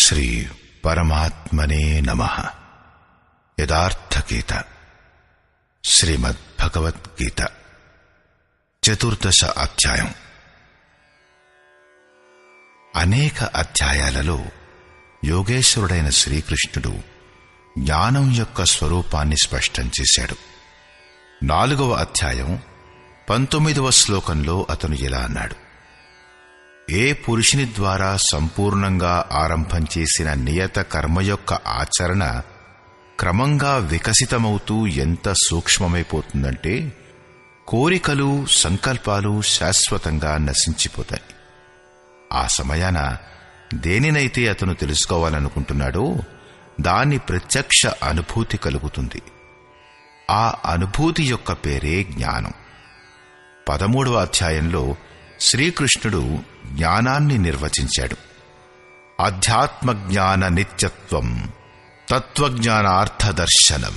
శ్రీ పరమాత్మనే నమః. యథార్థ గీత, శ్రీమద్భగవద్గీత, 14వ అధ్యాయం. అనేక అధ్యాయాలలో యోగేశ్వరుడైన శ్రీకృష్ణుడు జ్ఞానం యొక్క స్వరూపాన్ని స్పష్టం చేశాడు. 4వ అధ్యాయం 19వ శ్లోకంలో అతను ఇలా అన్నాడు: ఏ పురుషుని ద్వారా సంపూర్ణంగా ఆరంభం చేసిన నియత కర్మ యొక్క ఆచరణ క్రమంగా వికసితమవుతూ ఎంత సూక్ష్మమైపోతుందంటే కోరికలు, సంకల్పాలు శాశ్వతంగా నశించిపోతాయి. ఆ సమయాన దేనినైతే అతను తెలుసుకోవాలనుకుంటున్నాడో దాని ప్రత్యక్ష అనుభూతి కలుగుతుంది. ఆ అనుభూతి యొక్క పేరే జ్ఞానం. 13వ అధ్యాయంలో శ్రీకృష్ణుడు జ్ఞానాన్ని నిర్వచించాడు. అధ్యాత్మ జ్ఞాన నిత్యత్వం, తత్వజ్ఞానార్థదర్శనం.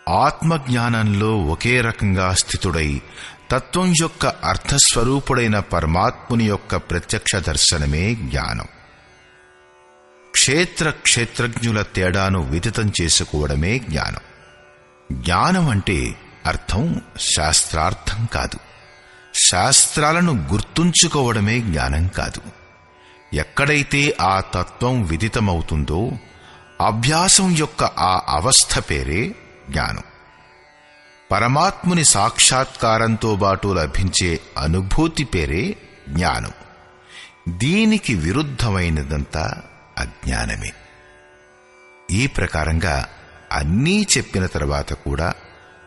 ఆత్మజ్ఞానంలో ఒకే రకంగా స్థితుడై తత్వం యొక్క అర్థస్వరూపుడైన పరమాత్ముని యొక్క ప్రత్యక్ష దర్శనమే జ్ఞానం. క్షేత్రజ్ఞుల తేడాను విదితం చేసుకోవడమే జ్ఞానం. జ్ఞానం అంటే అర్థం శాస్త్రార్థం కాదు, శాస్త్రాలను గుర్తుంచుకోవడమే జ్ఞానం కాదు. ఎక్కడైతే ఆ తత్వం విదితమవుతుందో అభ్యాసం యొక్క ఆ అవస్థ పేరే జ్ఞానం. పరమాత్ముని సాక్షాత్కారంతో బాటు లభించే అనుభూతి పేరే జ్ఞానం. దీనికి విరుద్ధమైనదంతా అజ్ఞానమే. ఈ ప్రకారంగా అన్నీ చెప్పిన తర్వాత కూడా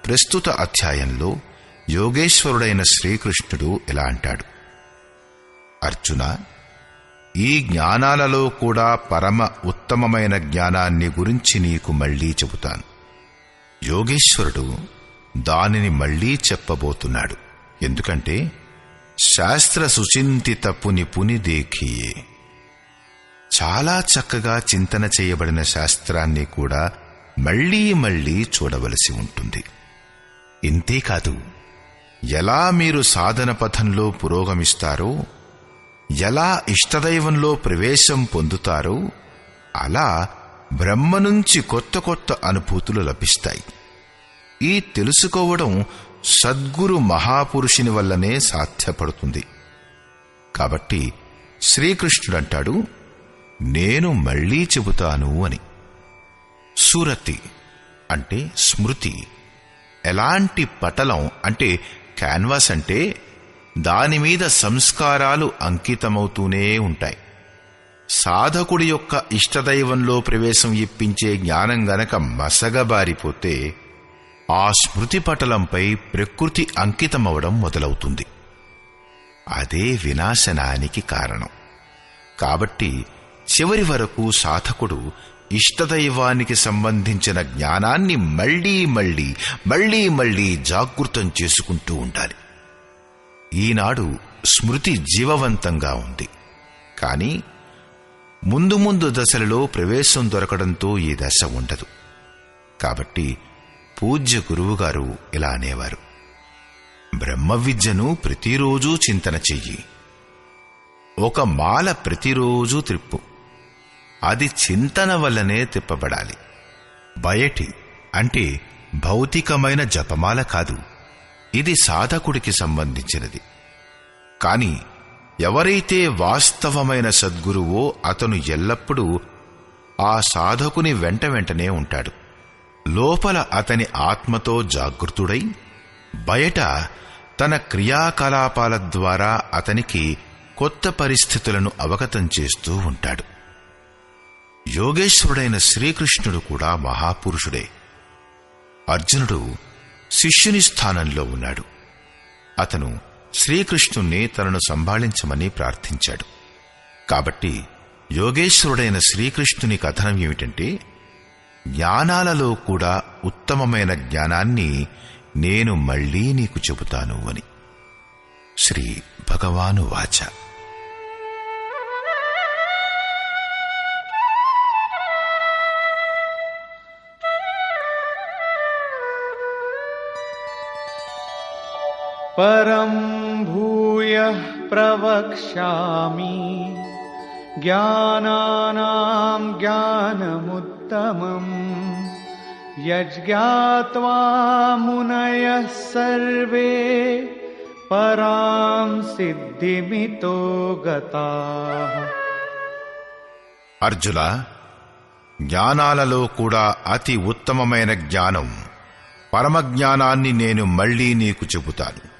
ప్రస్తుత అధ్యాయంలో యోగేశ్వరుడైన శ్రీకృష్ణుడు ఇలా అంటాడు: అర్జున, ఈ జ్ఞానాలలో కూడా పరమ ఉత్తమమైన జ్ఞానాన్ని గురించి నీకు మళ్లీ చెబుతాను. యోగేశ్వరుడు దానిని మళ్లీ చెప్పబోతున్నాడు. ఎందుకంటే శాస్త్ర సుచింతిత పుని దేఖియే. చాలా చక్కగా చింతన చేయబడిన శాస్త్రాన్ని కూడా మళ్లీ మళ్లీ చూడవలసి ఉంటుంది. ఇంతేకాదు, ఎలా మీరు సాధన పథంలో పురోగమిస్తారో, ఎలా ఇష్టదైవంలో ప్రవేశం పొందుతారో అలా బ్రహ్మ నుంచి కొత్త కొత్త అనుభూతులు లభిస్తాయి. ఈ తెలుసుకోవడం సద్గురు మహాపురుషుని వల్లనే సాధ్యపడుతుంది. కాబట్టి శ్రీకృష్ణుడంటాడు, నేను మళ్లీ చెబుతాను అని. సురతి అంటే స్మృతి. ఎలాంటి పటలం అంటే క్యాన్వాస్ అంటే దానిమీద సంస్కారాలు అంకితమవుతూనే ఉంటాయి. సాధకుడి యొక్క ఇష్టదైవంలో ప్రవేశం ఇప్పించే జ్ఞానం గనక మసగబారిపోతే ఆ స్మృతి పటలంపై ప్రకృతి అంకితమవడం మొదలవుతుంది. అదే వినాశనానికి కారణం. కాబట్టి చివరి వరకు సాధకుడు ఇష్టదైవానికి సంబంధించిన జ్ఞానాన్ని మళ్లీ మళ్లీ జాగృతం చేసుకుంటూ ఉండాలి. ఈనాడు స్మృతి జీవవంతంగా ఉంది, కానీ ముందు దశలలో ప్రవేశం దొరకడంతో ఈ దశ ఉండదు. కాబట్టి పూజ్య గురువుగారు ఇలా అనేవారు: బ్రహ్మ విద్యను ప్రతిరోజూ చింతన చెయ్యి. ఒక మాల ప్రతిరోజూ త్రిప్పు. అది చింతన వల్లనే తిప్పబడాలి. బయటి అంటే భౌతికమైన జపమాల కాదు. ఇది సాధకుడికి సంబంధించినది. కాని ఎవరైతే వాస్తవమైన సద్గురువో అతను ఎల్లప్పుడూ ఆ సాధకుని వెంటనే ఉంటాడు. లోపల అతని ఆత్మతో జాగృతుడై బయట తన క్రియాకలాపాల ద్వారా అతనికి కొత్త పరిస్థితులను అవగతం చేస్తూ ఉంటాడు. యోగేశ్వరుడైన శ్రీకృష్ణుడు కూడా మహాపురుషుడే. అర్జునుడు శిష్యుని స్థానంలో ఉన్నాడు. అతను శ్రీకృష్ణుణ్ణి తనను సంభాళించమని ప్రార్థించాడు. కాబట్టి యోగేశ్వరుడైన శ్రీకృష్ణుని కథనం ఏమిటంటే, జ్ఞానాలలో కూడా ఉత్తమమైన జ్ఞానాన్ని నేను మళ్లీ నీకు చెబుతాను అని. శ్రీ భగవాను వాచ. परं भूयः प्रवक्ष्यामि జ్ఞానానాం జ్ఞానముత్తమం యజ్ఞాత్వా మునయః సర్వే పరాం సిద్ధిమితో గతాః. అర్జున, జ్ఞానాలలో కూడా అతి ఉత్తమమైన జ్ఞానం పరమజ్ఞానాన్ని నేను మళ్లీ నీకు చెబుతాను.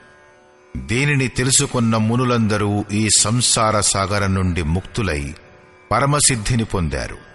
దీనిని తెలుసుకున్న మునులందరూ ఈ సంసార సాగరం నుండి ముక్తులై పరమసిద్ధిని పొందారు.